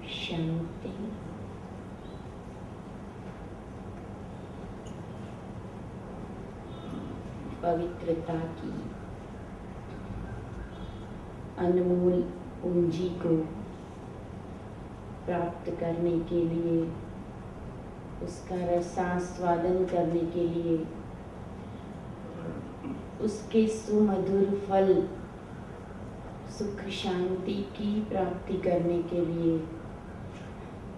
शांति। पवित्रता की अनमोल पूंजी को प्राप्त करने के लिए, उसका रसास्वादन करने के लिए, उसके सुमधुर फल सुख शांति की प्राप्ति करने के लिए,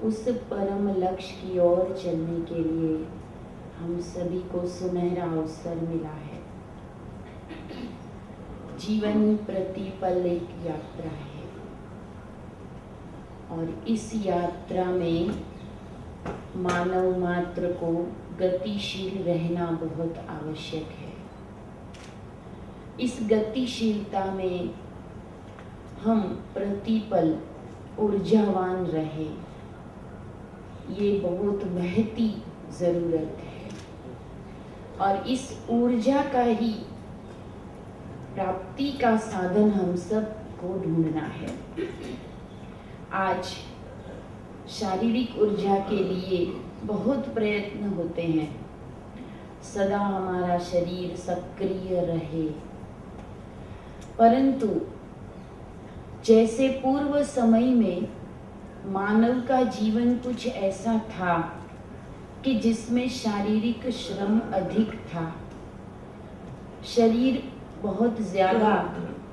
उस परम लक्ष्य की ओर चलने के लिए हम सभी को सुनहरा अवसर मिला है। जीवन प्रतिपल एक यात्रा है और इस यात्रा में मानव मात्र को गतिशील रहना बहुत आवश्यक है। इस गतिशीलता में हम प्रतिपल ऊर्जावान रहे, ये बहुत महती जरूरत है और इस ऊर्जा का ही प्राप्ति का साधन हम सब को ढूंढना है। आज शारीरिक ऊर्जा के लिए बहुत प्रयत्न होते हैं, सदा हमारा शरीर सक्रिय रहे, परंतु जैसे पूर्व समय में मानव का जीवन कुछ ऐसा था कि जिसमें शारीरिक श्रम अधिक था, शरीर बहुत ज्यादा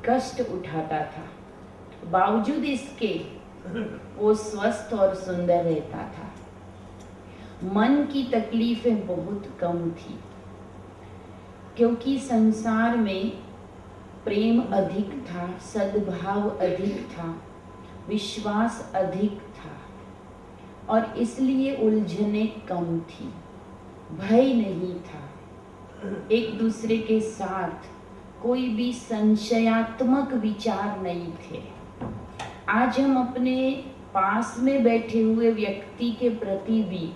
कष्ट उठाता था, बावजूद इसके वो स्वस्थ और सुंदर रहता था। मन की तकलीफें बहुत कम थी क्योंकि संसार में प्रेम अधिक था, सद्भाव अधिक था, विश्वास अधिक था और इसलिए उलझने कम थी, भय नहीं था, एक दूसरे के साथ कोई भी संशयात्मक विचार नहीं थे। आज हम अपने पास में बैठे हुए व्यक्ति के प्रति भी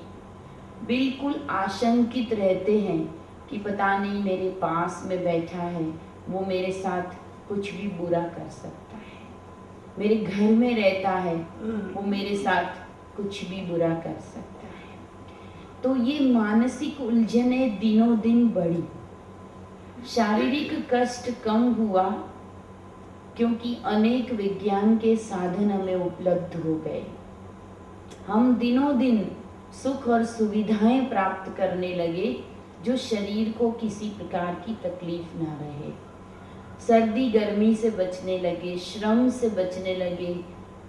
बिल्कुल आशंकित रहते हैं कि पता नहीं मेरे पास में बैठा है, वो मेरे साथ कुछ भी बुरा कर सकता है, मेरे घर में रहता है, वो मेरे साथ कुछ भी बुरा कर सकता है। तो ये मानसिक उलझने दिनों दिन बढ़ी, शारीरिक कष्ट कम हुआ क्योंकि अनेक विज्ञान के साधन हमें उपलब्ध हो गए। हम दिनों दिन सुख और सुविधाएं प्राप्त करने लगे जो शरीर को किसी प्रकार की तकलीफ ना रहे। सर्दी गर्मी से बचने लगे, श्रम से बचने लगे,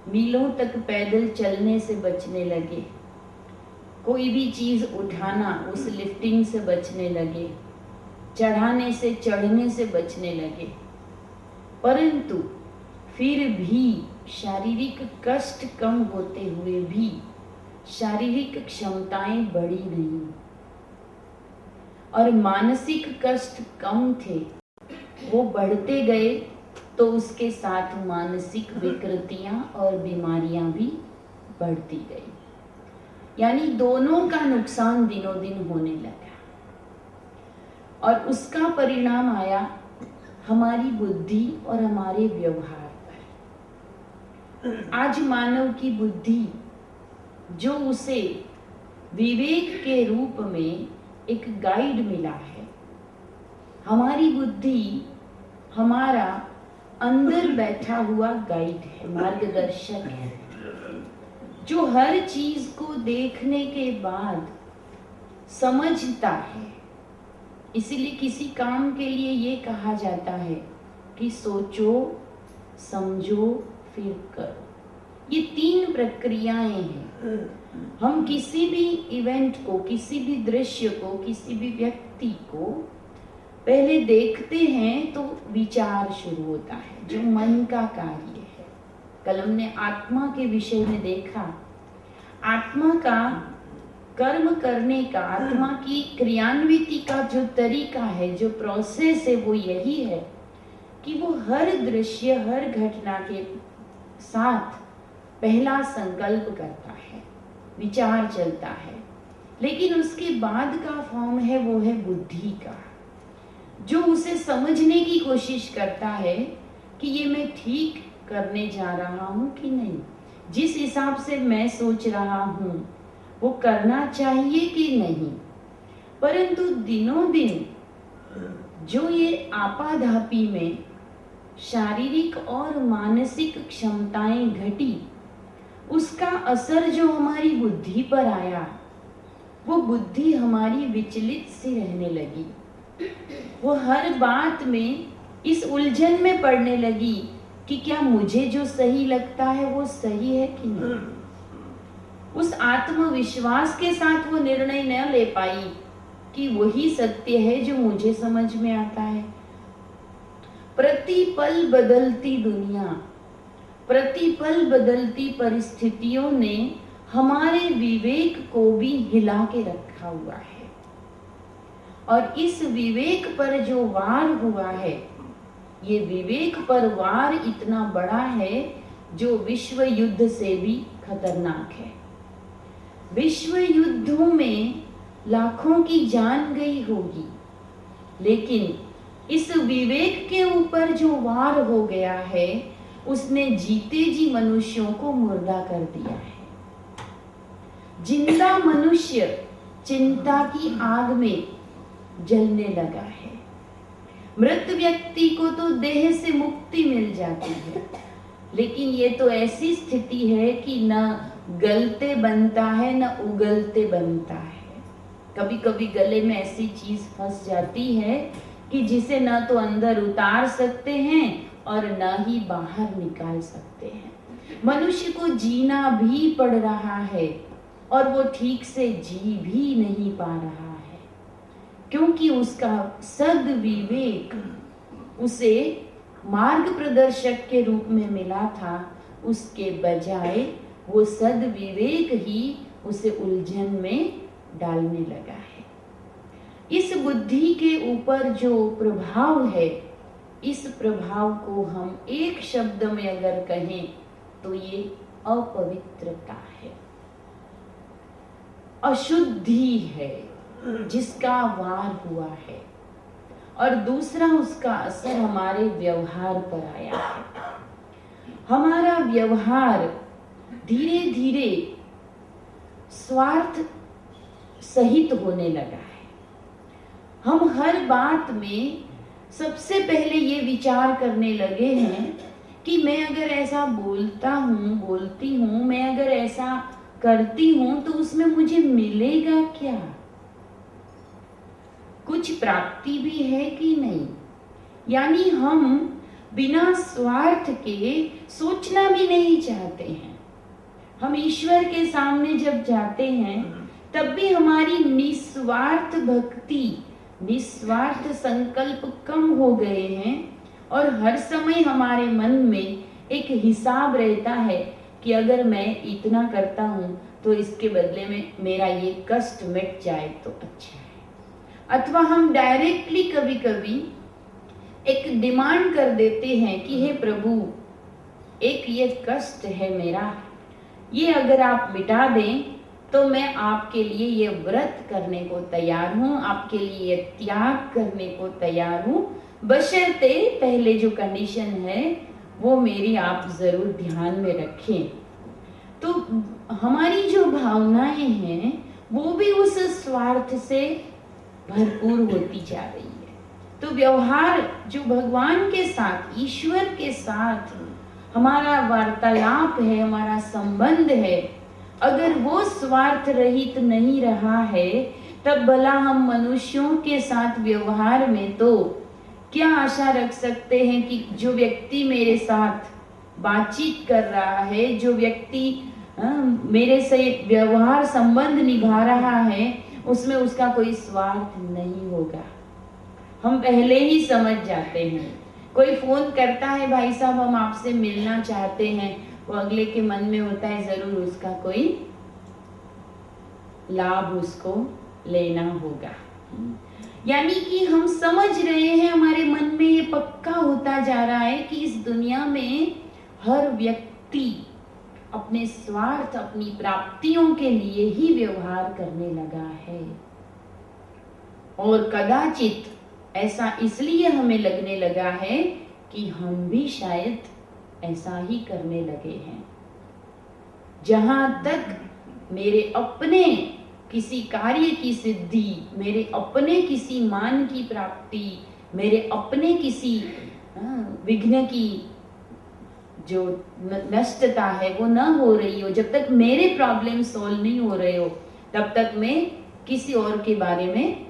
मीलों तक पैदल चलने से बचने लगे, कोई भी चीज उठाना उस लिफ्टिंग से बचने लगे, चढ़ाने से चढ़ने से बचने लगे। परंतु फिर भी शारीरिक कष्ट कम होते हुए भी शारीरिक क्षमताएं बढ़ी नहीं और मानसिक कष्ट कम थे, वो बढ़ते गए तो उसके साथ मानसिक विकृतियां और बीमारियां भी बढ़ती गई, यानी दोनों का नुकसान दिनों दिन होने लगा और उसका परिणाम आया हमारी बुद्धि और हमारे व्यवहार पर। आज मानव की बुद्धि जो उसे विवेक के रूप में एक गाइड मिला है, हमारी बुद्धि हमारा अंदर बैठा हुआ गाइड है, मार्गदर्शक है, जो हर चीज को देखने के बाद समझता है। इसीलिए किसी काम के लिए ये कहा जाता है कि सोचो, समझो, फिर करो। ये 3 प्रक्रियाएं हैं। हम किसी भी इवेंट को, किसी भी दृश्य को, किसी भी व्यक्ति को पहले देखते हैं तो विचार शुरू होता है जो मन का कार्य है। कल हमने आत्मा के विषय में देखा, आत्मा का कर्म करने का, आत्मा की क्रियान्विति का जो तरीका है, जो प्रोसेस है, वो यही है कि वो हर दृश्य, हर घटना के साथ पहला संकल्प करता है, विचार चलता है, लेकिन उसके बाद का फॉर्म है वो है बुद्धि का, जो उसे समझने की कोशिश करता है कि ये मैं ठीक करने जा रहा हूं कि नहीं, जिस हिसाब से मैं सोच रहा हूँ वो करना चाहिए कि नहीं, परंतु दिनों दिन जो ये आपाधापी में शारीरिक और मानसिक क्षमताएं घटी, उसका असर जो हमारी बुद्धि पर आया, वो बुद्धि हमारी विचलित सी रहने लगी। वो हर बात में इस उलझन में पड़ने लगी कि क्या मुझे जो सही लगता है वो सही है कि नहीं। उस आत्मविश्वास के साथ वो निर्णय न ले पाई कि वही सत्य है जो मुझे समझ में आता है। प्रतिपल बदलती दुनिया, प्रतिपल बदलती परिस्थितियों ने हमारे विवेक को भी हिला के रखा हुआ है, और इस विवेक पर जो वार हुआ है, ये विवेक पर वार इतना बड़ा है जो विश्व युद्ध से भी खतरनाक है। विश्व युद्धों में लाखों की जान गई होगी, लेकिन इस विवेक के ऊपर जो वार हो गया है, उसने जीते जी मनुष्यों को मुर्दा कर दिया है। जिंदा मनुष्य चिंता की आग में जलने लगा है। मृत व्यक्ति को तो देह से मुक्ति मिल जाती है, लेकिन ये तो ऐसी स्थिति है कि न गलते बनता है न उगलते बनता है। कभी कभी गले में ऐसी चीज फंस जाती है कि जिसे न तो अंदर उतार सकते हैं और न ही बाहर निकाल सकते हैं। मनुष्य को जीना भी पड़ रहा है और वो ठीक से जी भी नहीं पा रहा है, क्योंकि उसका सद्विवेक उसे मार्ग प्रदर्शक के रूप में मिला था, उसके बजाय वो सद्विवेक ही उसे उलझन में डालने लगा है। इस बुद्धि के ऊपर जो प्रभाव है, इस प्रभाव को हम एक शब्द में अगर कहें तो ये अपवित्रता है, अशुद्धि है जिसका वार हुआ है। और दूसरा, उसका असर हमारे व्यवहार पर आया है। हमारा व्यवहार धीरे धीरे स्वार्थ सहित होने लगा है। हम हर बात में सबसे पहले ये विचार करने लगे हैं कि मैं अगर ऐसा बोलता हूँ, बोलती हूँ, मैं अगर ऐसा करती हूँ तो उसमें मुझे मिलेगा क्या, कुछ प्राप्ति भी है कि नहीं। यानी हम बिना स्वार्थ के सोचना भी नहीं चाहते हैं। हम ईश्वर के सामने जब जाते हैं तब भी हमारी निस्वार्थ भक्ति, निस्वार्थ संकल्प कम हो गए हैं, और हर समय हमारे मन में एक हिसाब रहता है कि अगर मैं इतना करता हूँ तो इसके बदले में मेरा ये कष्ट मिट जाए तो अच्छा है। अथवा हम डायरेक्टली कभी कभी एक डिमांड कर देते हैं कि हे प्रभु, एक ये कष्ट है मेरा, ये अगर आप मिटा दें तो मैं आपके लिए ये व्रत करने को तैयार हूँ, आपके लिए त्याग करने को तैयार हूँ, बशर्ते पहले जो कंडीशन है वो मेरी आप जरूर ध्यान में रखें। तो हमारी जो भावनाएं हैं वो भी उस स्वार्थ से भरपूर होती जा रही है। तो व्यवहार जो भगवान के साथ, ईश्वर के साथ हमारा वार्तालाप है, हमारा संबंध है, अगर वो स्वार्थ रहित नहीं रहा है, तब भला हम मनुष्यों के साथ व्यवहार में तो क्या आशा रख सकते हैं कि जो व्यक्ति मेरे साथ बातचीत कर रहा है, जो व्यक्ति मेरे से व्यवहार संबंध निभा रहा है, उसमें उसका कोई स्वार्थ नहीं होगा। हम पहले ही समझ जाते हैं। कोई फोन करता है, भाई साहब हम आपसे मिलना चाहते हैं, वो अगले के मन में होता है जरूर उसका कोई लाभ उसको लेना होगा। यानी कि हम समझ रहे हैं, हमारे मन में ये पक्का होता जा रहा है कि इस दुनिया में हर व्यक्ति अपने स्वार्थ, अपनी प्राप्तियों के लिए ही व्यवहार करने लगा है। और कदाचित ऐसा इसलिए हमें लगने लगा है कि हम भी शायद ऐसा ही करने लगे हैं। जहां तक मेरे अपने किसी कार्य की सिद्धि, मेरे अपने किसी मान की प्राप्ति, मेरे अपने किसी विघ्न की जो नष्टता है वो न हो रही हो, जब तक मेरे प्रॉब्लम सॉल्व नहीं हो रहे हो, तब तक मैं किसी और के बारे में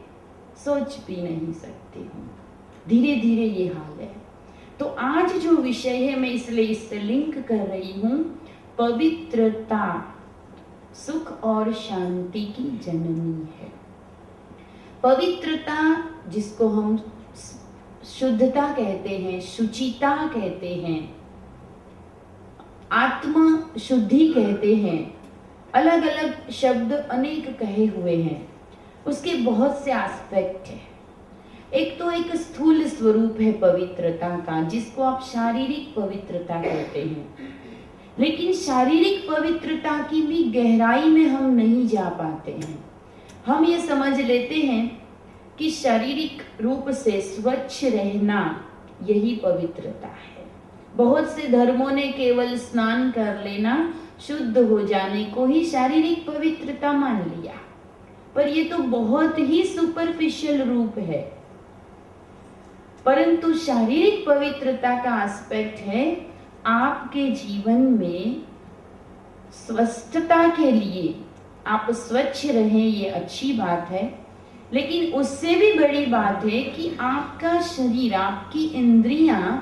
सोच भी नहीं सकती हूँ। धीरे धीरे ये हाल है। तो आज जो विषय है मैं इसलिए इससे लिंक कर रही हूँ, पवित्रता सुख और शांति की जननी है। पवित्रता जिसको हम शुद्धता कहते हैं, शुचिता कहते हैं, आत्म शुद्धि कहते हैं, अलग अलग शब्द अनेक कहे हुए हैं। उसके बहुत से एस्पेक्ट है। एक तो एक स्थूल स्वरूप है पवित्रता का, जिसको आप शारीरिक पवित्रता कहते हैं। लेकिन शारीरिक पवित्रता की भी गहराई में हम नहीं जा पाते हैं। हम ये समझ लेते हैं कि शारीरिक रूप से स्वच्छ रहना यही पवित्रता है। बहुत से धर्मों ने केवल स्नान कर लेना, शुद्ध हो जाने को ही शारीरिक पवित्रता मान लिया, पर ये तो बहुत ही सुपरफिशियल रूप है। परंतु शारीरिक पवित्रता का एस्पेक्ट है आपके जीवन में स्वस्थता के लिए आप स्वच्छ रहें, ये अच्छी बात है। लेकिन उससे भी बड़ी बात है कि आपका शरीर, आपकी इंद्रियां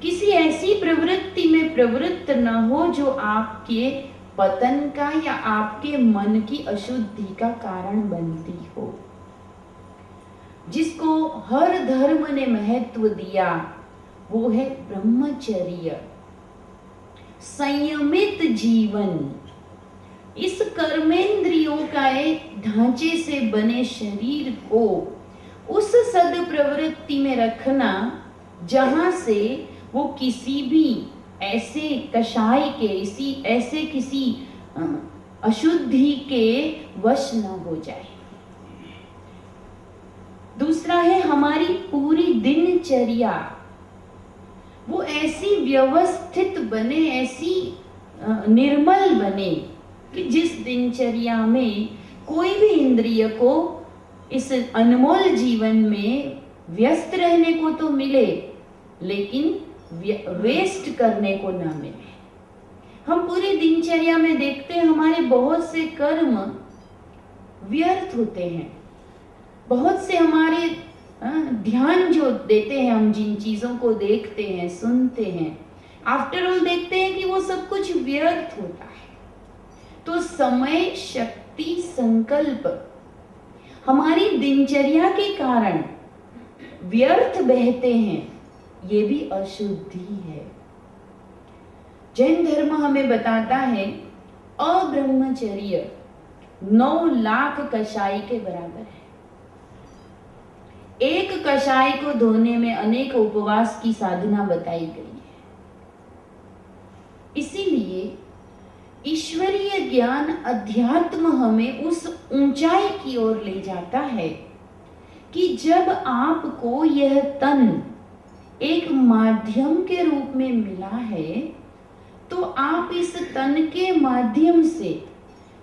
किसी ऐसी प्रवृत्ति में प्रवृत्त न हो जो आपके पतन का या आपके मन की अशुद्धि का कारण बनती हो। जिसको हर धर्म ने महत्व दिया वो है ब्रह्मचर्य, संयमित जीवन। इस कर्मेंद्रियों का एक ढांचे से बने शरीर को उस सद प्रवृत्ति में रखना जहां से वो किसी भी ऐसे कषाय के, ऐसे किसी अशुद्धि के वश न हो जाए। दूसरा है हमारी पूरी दिनचर्या वो ऐसी व्यवस्थित बने, ऐसी निर्मल बने कि जिस दिनचर्या में कोई भी इंद्रिय को इस अनमोल जीवन में व्यस्त रहने को तो मिले, लेकिन वेस्ट करने को ना मिले। हम पूरी दिनचर्या में देखते हैं हमारे बहुत से कर्म व्यर्थ होते हैं। बहुत से हमारे ध्यान जो देते हैं, हम जिन चीजों को देखते हैं, सुनते हैं, आफ्टर ऑल देखते हैं कि वो सब कुछ व्यर्थ होता है। तो समय, शक्ति, संकल्प हमारी दिनचर्या के कारण व्यर्थ बहते हैं, ये भी अशुद्धि है। जैन धर्म हमें बताता है अब्रह्मचर्य 9 लाख कषाय के बराबर है। एक कषाय को धोने में अनेक उपवास की साधना बताई गई है। इसीलिए ईश्वरीय ज्ञान, अध्यात्म हमें उस ऊंचाई की ओर ले जाता है कि जब आपको यह तन एक माध्यम के रूप में मिला है, तो आप इस तन के माध्यम से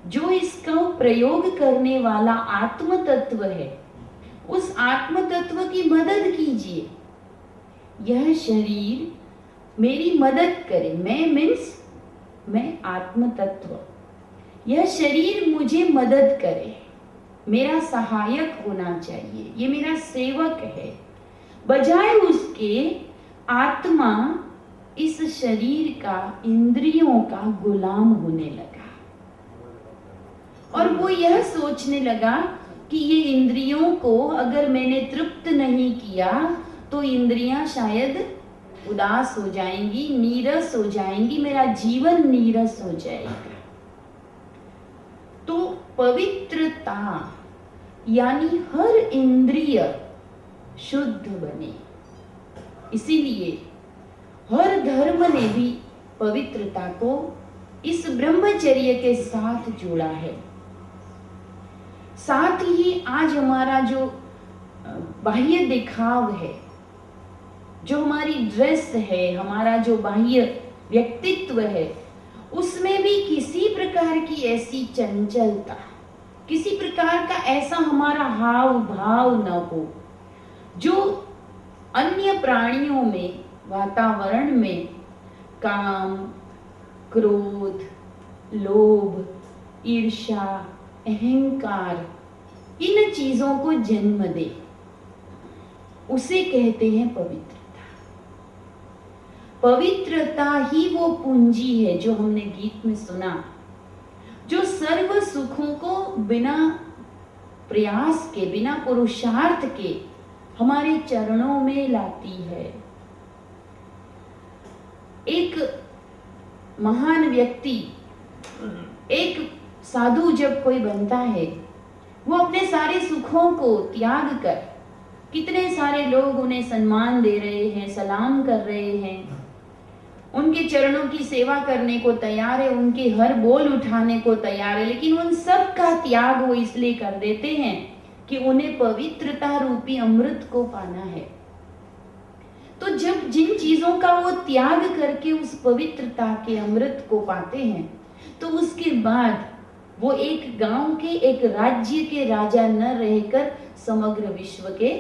जो इसका प्रयोग करने वाला आत्म तत्व है, उस आत्म तत्व की मदद कीजिए। यह शरीर मेरी मदद करे, मैं आत्म तत्व, यह शरीर मुझे मदद करे, मेरा सहायक होना चाहिए, ये मेरा सेवक है। बजाय उसके आत्मा इस शरीर का, इंद्रियों का गुलाम होने लगा और वो यह सोचने लगा कि ये इंद्रियों को अगर मैंने तृप्त नहीं किया तो इंद्रियां शायद उदास हो जाएंगी, नीरस हो जाएंगी, मेरा जीवन नीरस हो जाएगा। तो पवित्रता यानी हर इंद्रिय शुद्ध बने। इसीलिए हर धर्म ने भी पवित्रता को इस ब्रह्मचर्य के साथ जोड़ा है। साथ ही आज हमारा जो बाह्य दिखाव है, जो हमारी ड्रेस है, हमारा जो बाह्य व्यक्तित्व है, उसमें भी किसी प्रकार प्रकार की ऐसी चंचलता, किसी प्रकार का ऐसा हमारा हाव भाव न हो जो अन्य प्राणियों में, वातावरण में काम, क्रोध, लोभ, ईर्ष्या, अहंकार, इन चीजों को जन्म दे। उसे कहते हैं पवित्रता। पवित्रता ही वो पूंजी है जो हमने गीत में सुना, जो सर्व सुखों को बिना प्रयास के, बिना पुरुषार्थ के हमारे चरणों में लाती है। एक महान व्यक्ति, एक साधु जब कोई बनता है, वो अपने सारे सुखों को त्याग कर, कितने सारे लोग उन्हें सम्मान दे रहे हैं, सलाम कर रहे हैं, उनके चरणों की सेवा करने को तैयार है, उनके हर बोल उठाने को तैयार है, लेकिन उन सब का त्याग वो इसलिए कर देते हैं कि उन्हें पवित्रता रूपी अमृत को पाना है। तो जब जिन चीजों का वो त्याग करके उस पवित्रता के अमृत को पाते हैं, तो उसके बाद वो एक गांव के, एक राज्य के राजा न रहकर समग्र विश्व के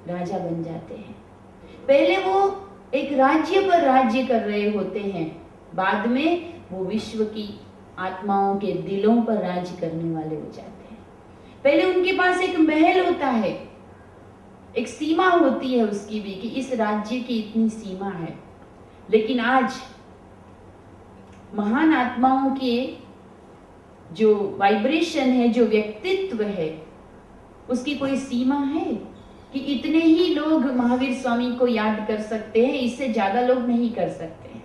राजा बन जाते हैं। पहले वो एक राज्य पर राज्य कर रहे होते हैं, बाद में वो विश्व की आत्माओं के दिलों पर राज्य करने वाले हो जाते हैं। पहले उनके पास एक महल होता है, एक सीमा होती है उसकी भी कि इस राज्य की इतनी सीमा है, लेकिन आज महान आत्माओं के जो वाइब्रेशन है, जो व्यक्तित्व है, उसकी कोई सीमा है कि इतने ही लोग महावीर स्वामी को याद कर सकते हैं, इससे ज्यादा लोग नहीं कर सकते हैं।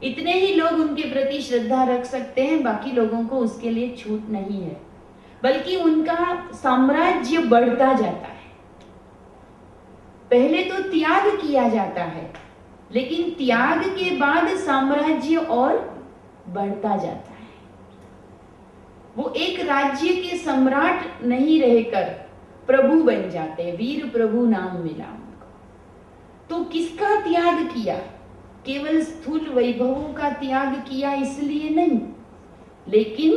इतने ही लोग उनके प्रति श्रद्धा रख सकते हैं, बाकी लोगों को उसके लिए छूट नहीं है, बल्कि उनका साम्राज्य बढ़ता जाता है। पहले तो त्याग किया जाता है, लेकिन त्याग के बाद साम्राज्य और बढ़ता जाता है। वो एक राज्य के सम्राट नहीं रहकर प्रभु बन जाते हैं, वीर प्रभु नाम मिला उनको। तो किसका त्याग किया? केवल स्थूल वैभवों का त्याग किया इसलिए नहीं, लेकिन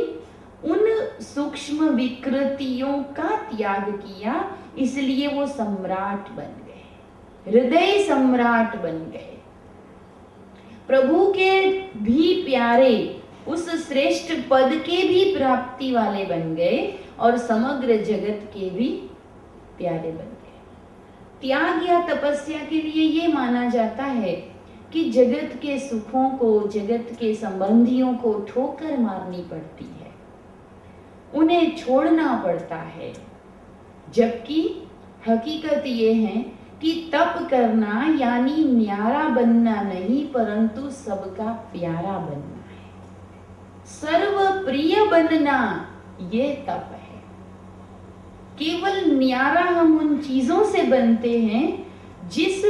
उन सूक्ष्म विकृतियों का त्याग किया, इसलिए वो सम्राट बन गए, हृदय सम्राट बन गए, प्रभु के भी प्यारे, उस श्रेष्ठ पद के भी प्राप्ति वाले बन गए और समग्र जगत के भी प्यारे बन गए। त्याग या तपस्या के लिए ये माना जाता है कि जगत के सुखों को, जगत के संबंधियों को ठोकर मारनी पड़ती है, उन्हें छोड़ना पड़ता है, जबकि हकीकत ये है कि तप करना यानी न्यारा बनना नहीं, परंतु सबका प्यारा बनना है, सर्व प्रिय बनना, ये तप है। केवल न्यारा हम उन चीजों से बनते हैं जिस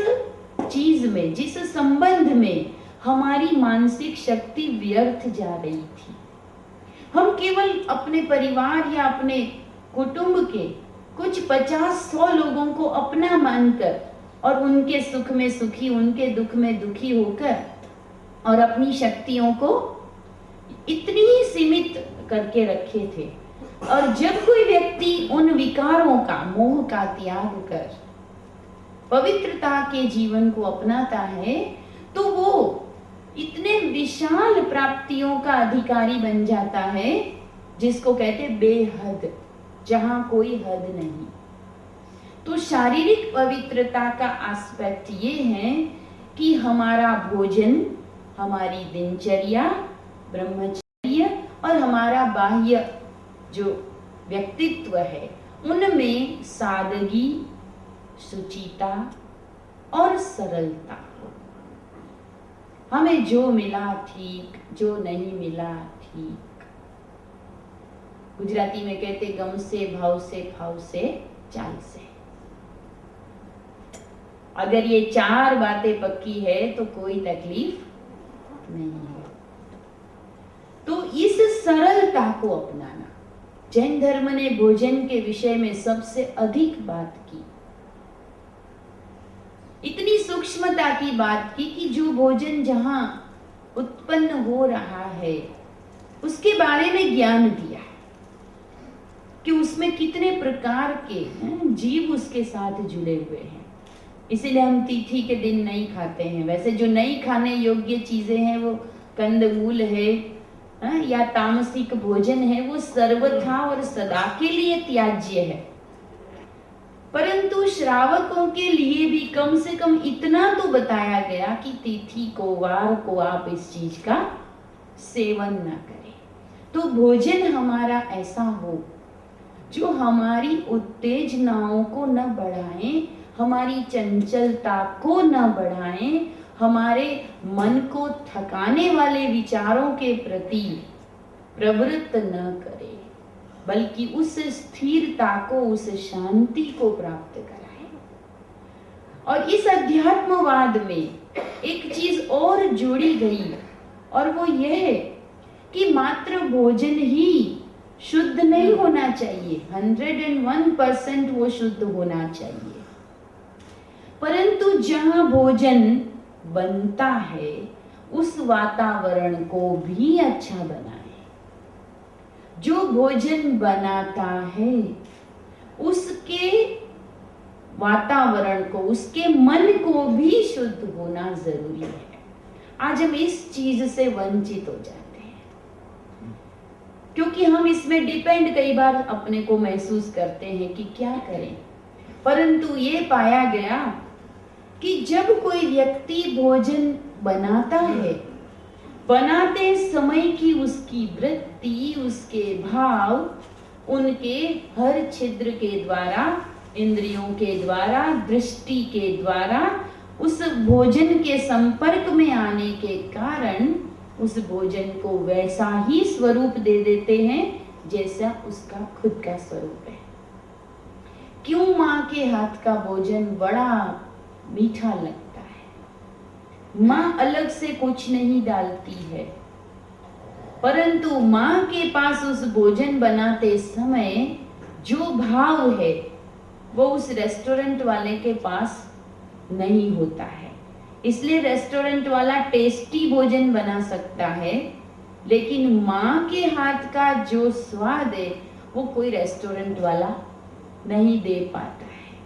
चीज में, जिस संबंध में हमारी मानसिक शक्ति व्यर्थ जा रही थी। हम केवल अपने परिवार या अपने कुटुंब के कुछ 50-100 लोगों को अपना मानकर और उनके सुख में सुखी, उनके दुख में दुखी होकर और अपनी शक्तियों को इतनी ही सीमित करके रखे थे। और जब कोई व्यक्ति उन विकारों का, मोह का त्याग कर पवित्रता के जीवन को अपनाता है, तो वो इतने विशाल प्राप्तियों का अधिकारी बन जाता है, जिसको कहते बेहद, जहां कोई हद नहीं। तो शारीरिक पवित्रता का एस्पेक्ट ये है कि हमारा भोजन, हमारी दिनचर्या, ब्रह्मचर्य और हमारा बाह्य जो व्यक्तित्व है, उनमें सादगी, शुचिता और सरलता। हमें जो मिला ठीक, जो नहीं मिला ठीक। गुजराती में कहते गम से, भाव से, फाव से, चाल से। अगर ये 4 बातें पक्की है तो कोई तकलीफ नहीं है। तो इस सरलता को अपनाना, जैन धर्म ने भोजन के विषय में सबसे अधिक बात की, इतनी सूक्ष्मता की बात की कि जो भोजन जहां उत्पन्न हो रहा है उसके बारे में ज्ञान दिया कि उसमें कितने प्रकार के जीव उसके साथ जुड़े हुए हैं। इसीलिए हम तिथि के दिन नहीं खाते हैं। वैसे जो नहीं खाने योग्य चीजें हैं वो कंदमूल है या तामसिक भोजन है, वो सर्वथा और सदा के लिए त्याज्य है। परंतु श्रावकों के लिए भी कम से कम इतना तो बताया गया कि तिथि को, वार को आप इस चीज का सेवन न करें। तो भोजन हमारा ऐसा हो जो हमारी उत्तेजनाओं को न बढ़ाए, हमारी चंचलता को न बढ़ाए, हमारे मन को थकाने वाले विचारों के प्रति प्रवृत्त न करे, बल्कि उस स्थिरता को, उस शांति को प्राप्त कराए। और इस अध्यात्मवाद में एक चीज और जोड़ी गई, और वो यह है कि मात्र भोजन ही शुद्ध नहीं होना चाहिए, 101% वो शुद्ध होना चाहिए, परंतु जहां भोजन बनता है उस वातावरण को भी अच्छा बनाए। जो भोजन बनाता है उसके वातावरण को, उसके मन को भी शुद्ध होना जरूरी है। आज हम इस चीज से वंचित हो जाते हैं, क्योंकि हम इसमें डिपेंड कई बार अपने को महसूस करते हैं कि क्या करें। परंतु ये पाया गया कि जब कोई व्यक्ति भोजन बनाता है, बनाते समय की उसकी वृत्ति, उसके भाव, उनके हर छिद्र के द्वारा, इंद्रियों के द्वारा, दृष्टि के द्वारा उस भोजन के संपर्क में आने के कारण उस भोजन को वैसा ही स्वरूप दे देते हैं जैसा उसका खुद का स्वरूप है। क्यों माँ के हाथ का भोजन बड़ा मीठा लगता है। माँ अलग से कुछ नहीं डालती है, परंतु माँ के पास उस भोजन बनाते समय जो भाव है वो उस रेस्टोरेंट वाले के पास नहीं होता है। इसलिए रेस्टोरेंट वाला टेस्टी भोजन बना सकता है, लेकिन माँ के हाथ का जो स्वाद है वो कोई रेस्टोरेंट वाला नहीं दे पाता है।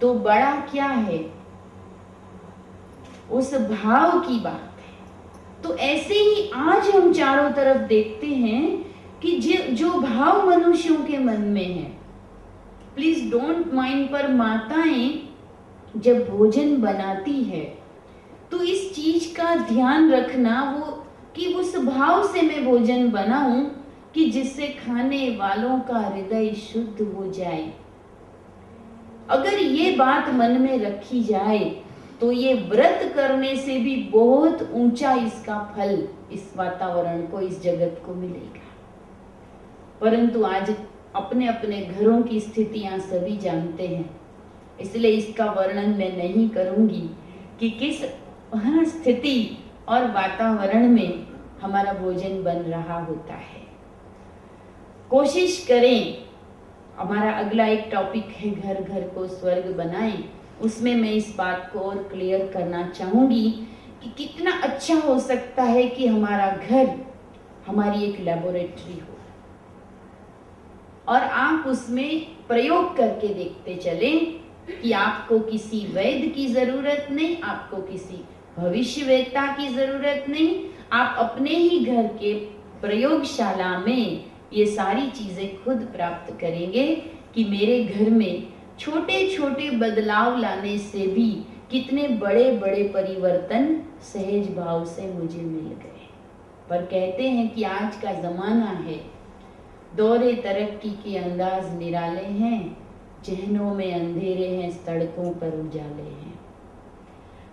तो बड़ा क्या है, उस भाव की बात है। तो ऐसे ही आज हम चारों तरफ देखते हैं कि जो भाव मनुष्यों के मन में है, प्लीज डोंट माइंड, पर माताएं जब भोजन बनाती है तो इस चीज का ध्यान रखना वो कि उस भाव से मैं भोजन बनाऊं कि जिससे खाने वालों का हृदय शुद्ध हो जाए। अगर ये बात मन में रखी जाए तो ये व्रत करने से भी बहुत ऊंचा इसका फल इस वातावरण को, इस जगत को मिलेगा। परंतु आज अपने अपने घरों की स्थितियां सभी जानते हैं, इसलिए इसका वर्णन मैं नहीं करूंगी कि किस स्थिति और वातावरण में हमारा भोजन बन रहा होता है। कोशिश करें, हमारा अगला एक टॉपिक है घर घर को स्वर्ग बनाएं, उसमें मैं इस बात को और क्लियर करना चाहूंगी कि कितना अच्छा हो सकता है कि हमारा घर हमारी एक लैबोरेटरी हो और आप उसमें प्रयोग करके देखते चलें कि आपको किसी वैद्य की जरूरत नहीं, आपको किसी भविष्यवेत्ता की जरूरत नहीं, आप अपने ही घर के प्रयोगशाला में ये सारी चीजें खुद प्राप्त करेंगे कि मेरे घर में छोटे छोटे बदलाव लाने से भी कितने बड़े बड़े परिवर्तन सहज भाव से मुझे मिल गए। पर कहते हैं कि आज का जमाना है, दौरे तरक्की के अंदाज निराले हैं, जहनों में अंधेरे हैं, सड़कों पर उजाले हैं।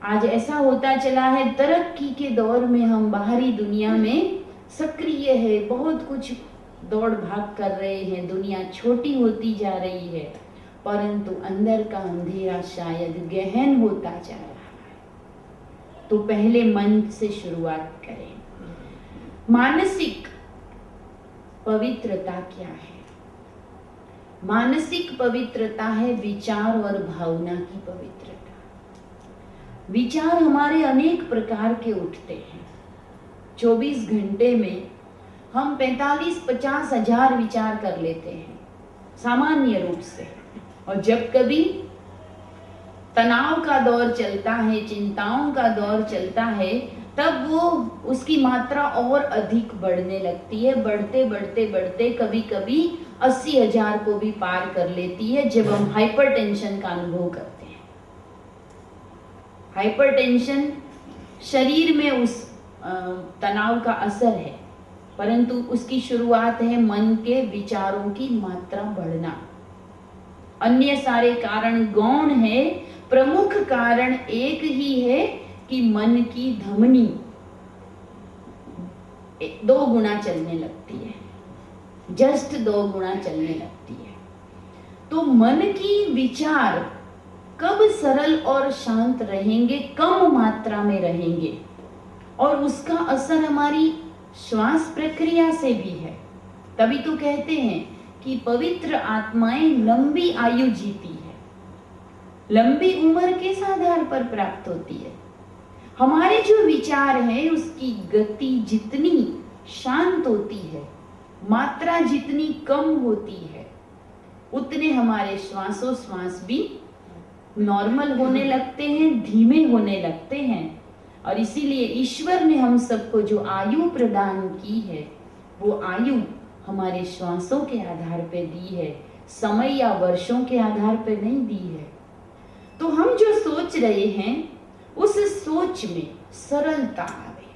आज ऐसा होता चला है, तरक्की के दौर में हम बाहरी दुनिया में सक्रिय है, बहुत कुछ दौड़ भाग कर रहे हैं, दुनिया छोटी होती जा रही है, परंतु अंदर का अंधेरा शायद गहन होता जा रहा है। तो पहले मन से शुरुआत करें। मानसिक पवित्रता क्या है? मानसिक पवित्रता है विचार और भावना की पवित्रता। विचार हमारे अनेक प्रकार के उठते हैं। 24 घंटे में हम 45-50 हजार विचार कर लेते हैं सामान्य रूप से, और जब कभी तनाव का दौर चलता है, चिंताओं का दौर चलता है, तब वो उसकी मात्रा और अधिक बढ़ने लगती है। बढ़ते बढ़ते बढ़ते कभी कभी 80 हजार को भी पार कर लेती है जब हम हाइपरटेंशन का अनुभव करते हैं। हाइपरटेंशन शरीर में उस तनाव का असर है, परंतु उसकी शुरुआत है मन के विचारों की मात्रा बढ़ना। अन्य सारे कारण गौण है, प्रमुख कारण एक ही है कि मन की धमनी 2 गुना चलने लगती है, जस्ट 2 गुना चलने लगती है। तो मन की विचार कब सरल और शांत रहेंगे, कम मात्रा में रहेंगे, और उसका असर हमारी श्वास प्रक्रिया से भी है। तभी तो कहते हैं कि पवित्र आत्माएं लंबी आयु जीती है। लंबी उम्र किस आधार पर प्राप्त होती है? हमारे जो विचार है उसकी गति जितनी शांत होती है, मात्रा जितनी कम होती है, उतने हमारे श्वासोश्वास भी नॉर्मल होने लगते हैं, धीमे होने लगते हैं। और इसीलिए ईश्वर ने हम सबको जो आयु प्रदान की है, वो आयु हमारे श्वासों के आधार पे दी है, समय या वर्षों के आधार पे नहीं दी है। तो हम जो सोच रहे हैं उस सोच में सरलता आवे।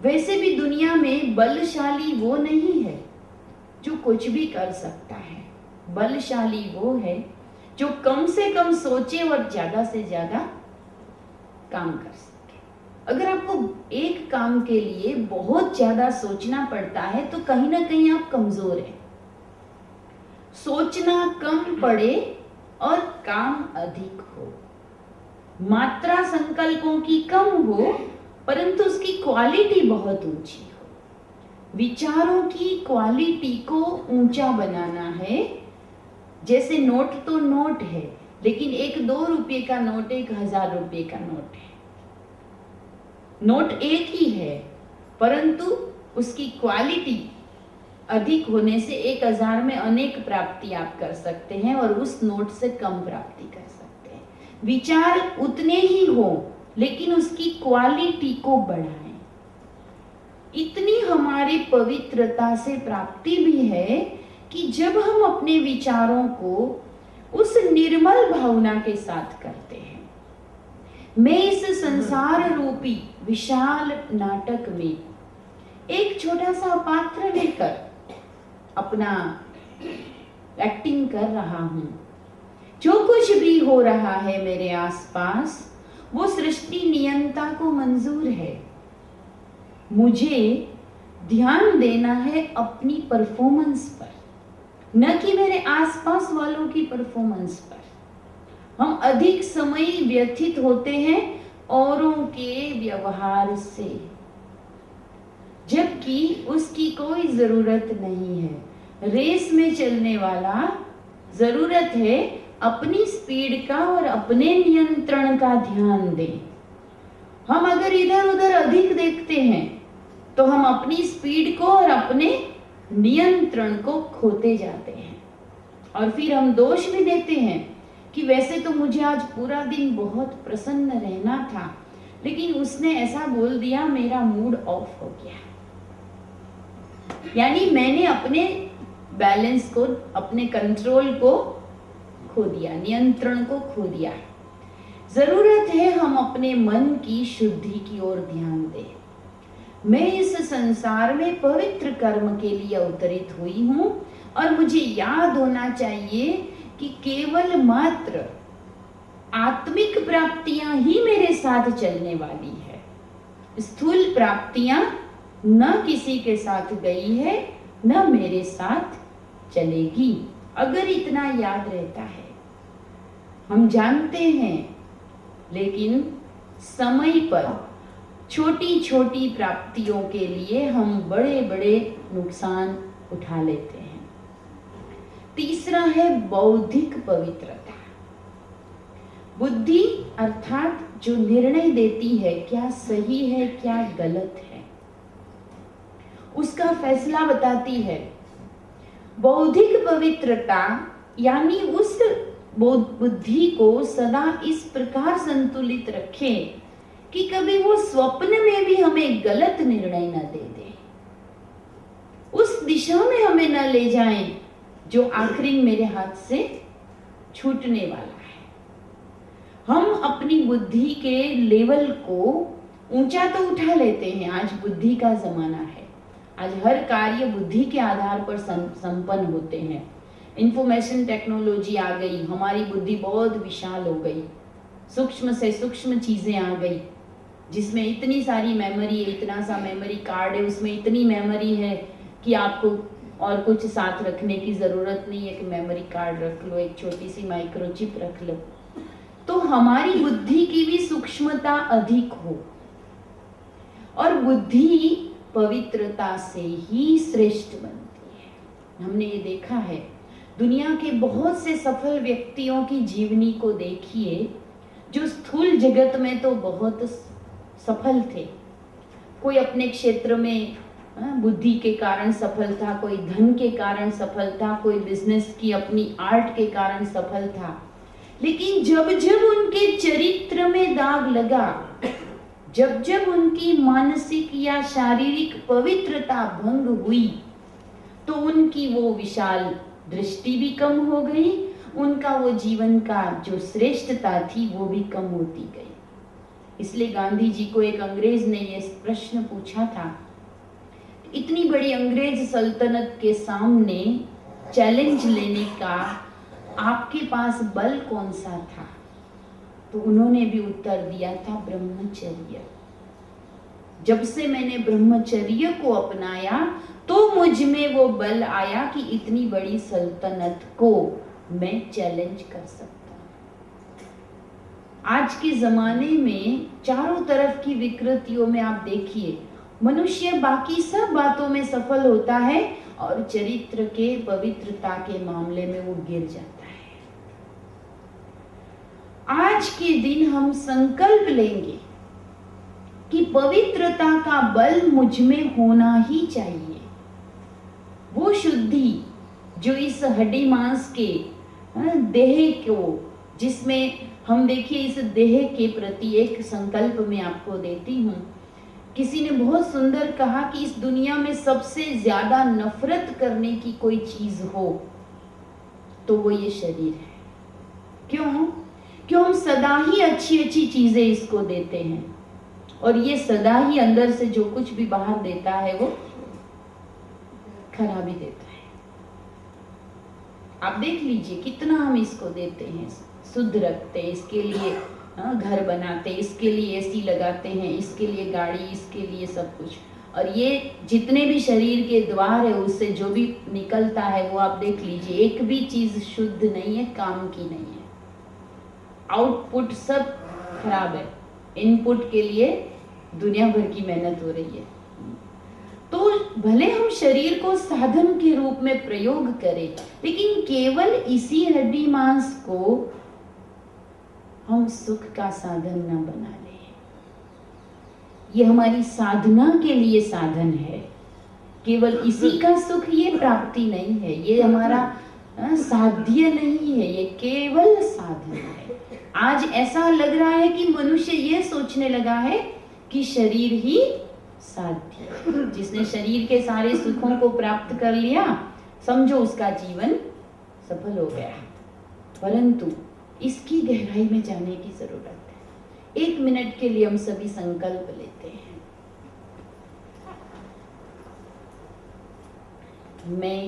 वैसे भी दुनिया में बलशाली वो नहीं है जो कुछ भी कर सकता है। बलशाली वो है जो कम से कम सोचे और ज्यादा से ज्यादा काम कर सके। अगर आपको एक काम के लिए बहुत ज्यादा सोचना पड़ता है तो कहीं ना कहीं आप कमजोर हैं। सोचना कम पड़े और काम अधिक हो, मात्रा संकल्पों की कम हो परंतु उसकी क्वालिटी बहुत ऊंची हो। विचारों की क्वालिटी को ऊंचा बनाना है। जैसे नोट तो नोट है, लेकिन एक 2 रुपये का नोट 1000 रुपये का नोट है। नोट एक ही है, परंतु उसकी क्वालिटी अधिक होने से 1000 में अनेक प्राप्ति आप कर सकते हैं और उस नोट से कम प्राप्ति कर सकते हैं। विचार उतने ही हो लेकिन उसकी क्वालिटी को बढ़ाएं। इतनी हमारी पवित्रता से प्राप्ति भी है कि जब हम अपने विचारों को उस निर्मल भावना के साथ करते हैं, मैं इस संसार रूपी विशाल नाटक में एक छोटा सा पात्र लेकर अपना एक्टिंग कर रहा हूं। जो कुछ भी हो रहा है मेरे आसपास वो सृष्टि नियंता को मंजूर है। मुझे ध्यान देना है अपनी परफॉर्मेंस पर, न कि मेरे आसपास वालों की परफॉर्मेंस पर। हम अधिक समय व्यतीत होते हैं औरों के व्यवहार से, जबकि उसकी कोई जरूरत नहीं है। रेस में चलने वाला जरूरत है अपनी स्पीड का और अपने नियंत्रण का ध्यान दे। हम अगर इधर उधर अधिक देखते हैं तो हम अपनी स्पीड को और अपने नियंत्रण को खोते जाते हैं, और फिर हम दोष भी देते हैं कि वैसे तो मुझे आज पूरा दिन बहुत प्रसन्न रहना था, लेकिन उसने ऐसा बोल दिया मेरा मूड ऑफ हो गया। यानी मैंने अपने बैलेंस को, अपने कंट्रोल को खो दिया, नियंत्रण को खो दिया। जरूरत है हम अपने मन की शुद्धि की ओर ध्यान दें। मैं इस संसार में पवित्र कर्म के लिए अवतरित हुई हूं और मुझे याद होना चाहिए कि केवल मात्र आत्मिक प्राप्तियां ही मेरे साथ चलने वाली है। स्थूल प्राप्तियां न किसी के साथ गई है न मेरे साथ चलेगी। अगर इतना याद रहता है, हम जानते हैं, लेकिन समय पर छोटी छोटी प्राप्तियों के लिए हम बड़े बड़े नुकसान उठा लेते हैं। तीसरा है बौद्धिक पवित्रता। बुद्धि अर्थात जो निर्णय देती है क्या सही है क्या गलत है, उसका फैसला बताती है। बौद्धिक पवित्रता यानी उस बुद्धि को सदा इस प्रकार संतुलित रखें कि कभी वो स्वप्न में भी हमें गलत निर्णय न दे दे, उस दिशा में हमें न ले जाएं जो आखिरी मेरे हाथ से छूटने वाला है। हम अपनी बुद्धि के लेवल को ऊंचा तो उठा लेते हैं, आज बुद्धि का जमाना है, आज हर कार्य बुद्धि के आधार पर संपन्न होते हैं। इंफॉर्मेशन टेक्नोलॉजी आ गई, हमारी बुद्धि बहुत विशाल हो गई, सूक्ष्म से सूक्ष्म चीजें आ गई, जिसमें इतनी सारी मेमोरी है, इतना सा मेमोरी कार्ड है, उसमें इतनी मेमोरी है कि आपको और कुछ साथ रखने की जरूरत नहीं है कि मेमोरी कार्ड रख लो, एक छोटी सी माइक्रोचिप रख लो, तो हमारी बुद्धि की भी सूक्ष्मता अधिक हो। और बुद्धि पवित्रता से ही श्रेष्ठ बनती है। हमने ये देखा है, दुनिया के बहुत से सफल व्यक्तियों की जीवनी को देखिए, जो स्थूल जगत में तो बहुत सफल थे, कोई अपने क्षेत्र में बुद्धि के कारण सफल था, कोई धन के कारण सफल था, कोई बिजनेस की अपनी आर्ट के कारण सफल था, लेकिन जब जब उनके चरित्र में दाग लगा, जब जब उनकी मानसिक या शारीरिक पवित्रता भंग हुई, तो उनकी वो विशाल दृष्टि भी कम हो गई, उनका वो जीवन का जो श्रेष्ठता थी वो भी कम होती गई। इसलिए गांधी जी को एक अंग्रेज ने ये प्रश्न पूछा था, इतनी बड़ी अंग्रेज सल्तनत के सामने चैलेंज लेने का आपके पास बल कौन सा था? तो उन्होंने भी उत्तर दिया था, ब्रह्मचर्य। जब से मैंने ब्रह्मचर्य को अपनाया तो मुझ में वो बल आया कि इतनी बड़ी सल्तनत को मैं चैलेंज कर सकता हूं। आज के जमाने में चारों तरफ की विकृतियों में आप देखिए, मनुष्य बाकी सब बातों में सफल होता है और चरित्र के पवित्रता के मामले में वो गिर जाता है। आज के दिन हम संकल्प लेंगे कि पवित्रता का बल मुझ में होना ही चाहिए। वो शुद्धि जो इस हड्डी मांस के देह को, जिसमें हम देखिए इस देह के प्रति एक संकल्प मैं आपको देती हूँ। किसी ने बहुत सुंदर कहा कि इस दुनिया में सबसे ज्यादा नफरत करने की कोई चीज हो तो वो ये शरीर है। क्यों हम सदा ही अच्छी अच्छी चीजें इसको देते हैं और ये सदा ही अंदर से जो कुछ भी बाहर देता है वो खराबी देता है। आप देख लीजिए कितना हम इसको देते हैं, शुद्ध रखते हैं, इसके लिए घर बनाते हैं, इसके लिए एसी लगाते हैं, इसके लिए गाड़ी, इसके लिए सब कुछ, और ये जितने भी शरीर के द्वार है उससे जो भी निकलता है वो आप देख लीजिए, एक भी चीज शुद्ध नहीं है, काम की नहीं है। आउटपुट सब खराब है, इनपुट के लिए दुनिया भर की मेहनत हो रही है। तो भले हम शरीर को साधन के रूप में प्रयोग करें, लेकिन केवल इसी हड्डी मांस को हम सुख का साधन न बना लें। ये हमारी साधना के लिए साधन है, केवल इसी का सुख ये प्राप्ति नहीं है, ये हमारा साध्य नहीं है, ये केवल साधन है। आज ऐसा लग रहा है कि मनुष्य ये सोचने लगा है कि शरीर ही साध्य, जिसने शरीर के सारे सुखों को प्राप्त कर लिया समझो उसका जीवन सफल हो गया। परंतु इसकी गहराई में जाने की जरूरत है। 1 मिनट के लिए हम सभी संकल्प लेते हैं। मैं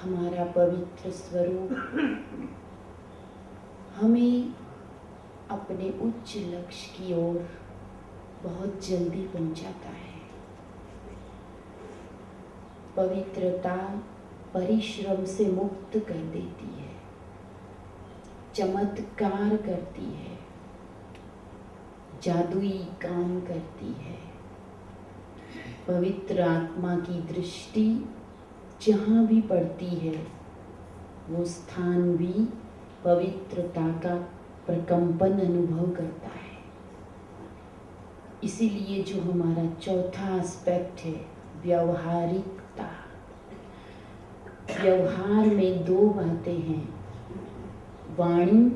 हमारा पवित्र स्वरूप हमें अपने उच्च लक्ष्य की ओर बहुत जल्दी पहुंचाता है। पवित्रता परिश्रम से मुक्त कर देती है, चमत्कार करती है, जादुई काम करती है। पवित्र आत्मा की दृष्टि जहाँ भी पड़ती है वो स्थान भी पवित्रता का प्रकंपन अनुभव करता है। इसीलिए जो हमारा चौथा एस्पेक्ट है व्यवहारिकता, व्यवहार में दो बातें हैं, वाणी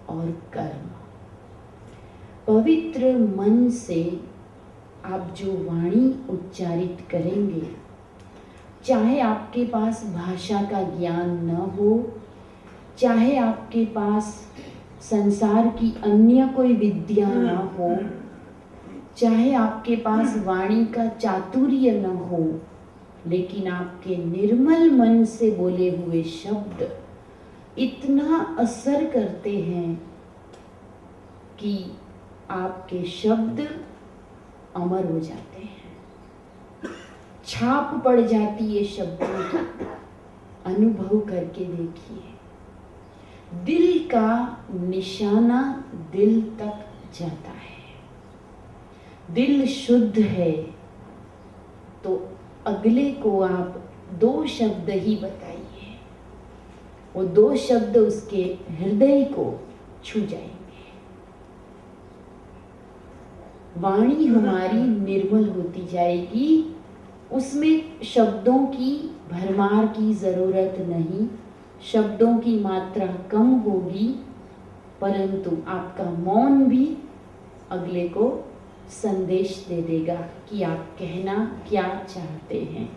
और कर्म। पवित्र मन से आप जो वाणी उच्चारित करेंगे, चाहे आपके पास भाषा का ज्ञान न हो, चाहे आपके पास संसार की अन्य कोई विद्या न हो, चाहे आपके पास वाणी का चातुर्य न हो, लेकिन आपके निर्मल मन से बोले हुए शब्द इतना असर करते हैं कि आपके शब्द अमर हो जाते हैं, छाप पड़ जाती है शब्दों की। अनुभव करके देखिए, दिल का निशाना दिल तक जाता है। दिल शुद्ध है तो अगले को आप दो शब्द ही बताइए, वो दो शब्द उसके हृदय को छू जाएंगे। वाणी हमारी निर्मल होती जाएगी, उसमें शब्दों की भरमार की जरूरत नहीं, शब्दों की मात्रा कम होगी, परंतु आपका मौन भी अगले को संदेश दे देगा कि आप कहना क्या चाहते हैं।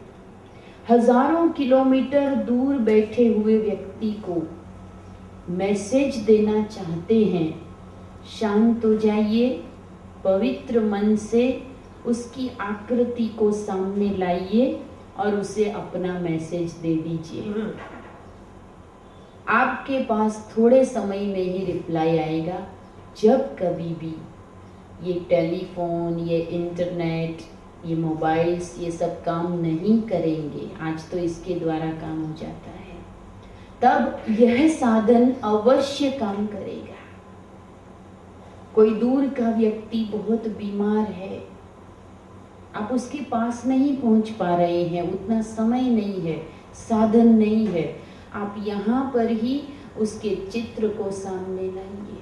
हजारों किलोमीटर दूर बैठे हुए व्यक्ति को मैसेज देना चाहते हैं, शांत हो जाइए, पवित्र मन से उसकी आकृति को सामने लाइए और उसे अपना मैसेज दे दीजिए। आपके पास थोड़े समय में ही रिप्लाई आएगा। जब कभी भी ये टेलीफोन, ये इंटरनेट, ये मोबाइल्स, ये सब काम नहीं करेंगे, आज तो इसके द्वारा काम हो जाता है, तब यह साधन अवश्य काम करेगा। कोई दूर का व्यक्ति बहुत बीमार है, आप उसके पास नहीं पहुंच पा रहे हैं, उतना समय नहीं है, साधन नहीं है, आप यहाँ पर ही उसके चित्र को सामने लाइए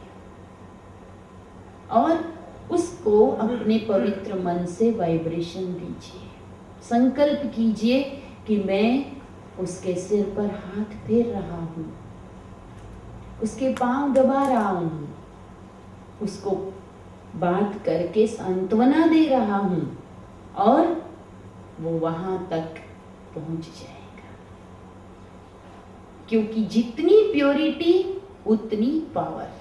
और उसको अपने पवित्र मन से वाइब्रेशन दीजिए। संकल्प कीजिए कि मैं उसके सिर पर हाथ फेर रहा हूँ, उसके पांव दबा रहा हूँ, उसको बात करके सांत्वना दे रहा हूँ और वो वहां तक पहुंच जाएगा। क्योंकि जितनी प्योरिटी उतनी पावर।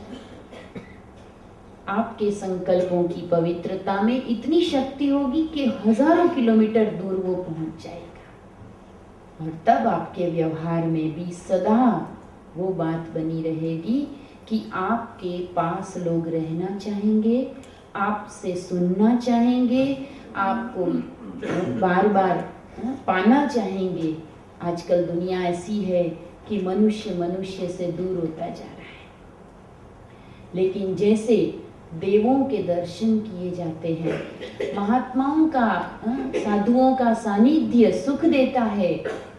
आपके संकल्पों की पवित्रता में इतनी शक्ति होगी कि हजारों किलोमीटर दूर वो पहुंच जाएगा। और तब आपके व्यवहार में भी सदा वो बात बनी रहेगी कि आपके पास लोग रहना चाहेंगे, आपसे सुनना चाहेंगे, आपको बार बार पाना चाहेंगे। आजकल दुनिया ऐसी है कि मनुष्य मनुष्य से दूर होता जा रहा है, लेकिन जैसे देवों के दर्शन किए जाते हैं, महात्माओं का, साधुओं का सानिध्य सुख देता है,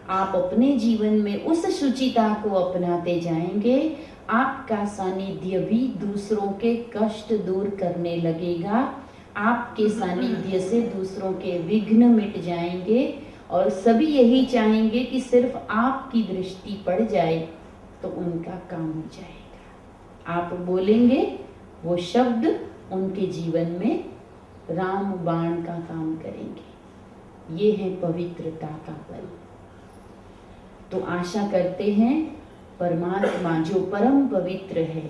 आप अपने जीवन में उस शुचिता को अपनाते जाएंगे, आपका सानिध्य भी दूसरों के कष्ट दूर करने लगेगा। आपके सानिध्य से दूसरों के विघ्न मिट जाएंगे और सभी यही चाहेंगे कि सिर्फ आपकी दृष्टि पड़ जाए तो उनका काम हो जाएगा। आप बोलेंगे, वो शब्द उनके जीवन में राम बाण का काम करेंगे। ये है पवित्रता का बल। तो आशा करते हैं परमात्मा जो परम पवित्र है,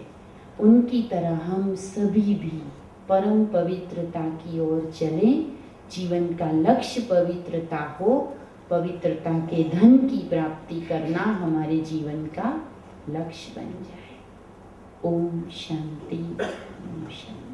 उनकी तरह हम सभी भी परम पवित्रता की ओर चलें। जीवन का लक्ष्य पवित्रता हो पवित्रता के धन की प्राप्ति करना हमारे जीवन का लक्ष्य बन जाए। ओम शांति, ओम शांति।